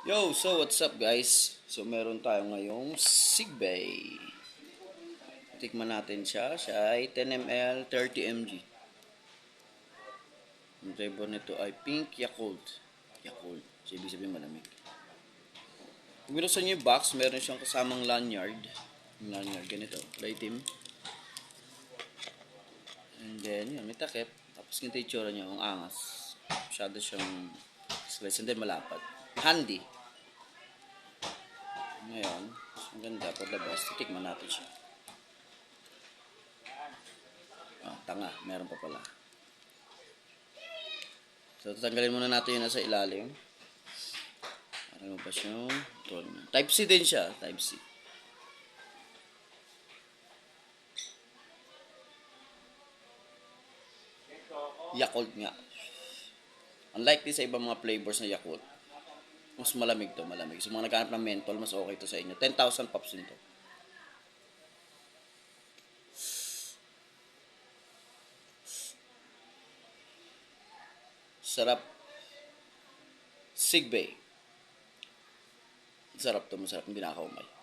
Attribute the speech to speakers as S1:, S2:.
S1: Yo, so what's up guys? So meron tayo ngayong Sigbay. Tikman natin siya. Siya ay 10 ml, 30 mg. Ang flavor nito ay Pink Yakult. Yakult. So ibig sabihin malamig. Kung binuksan nyo yung box, meron siyang kasamang lanyard. Yung lanyard ganito, itim. And then, yun, may takip. Tapos ganito yung tsura niya, ang angas. Masyado siyang slice and then malapad. Handy. Ngayon, ang ganda for the best. Tikman natin siya. Tanga, meron pa pala. So, tatanggalin muna natin yung nasa ilalim. Para mo pa siyang Type C din siya. Type C. Yakult nga. Unlike din sa ibang mga flavors na Yakult, mas malamig to, malamig. So, mga naghanap ng menthol, mas okay to sa inyo. 10,000 pops din to. Sarap. Sigbay. Sarap to, masarap. Hindi nakakaumay.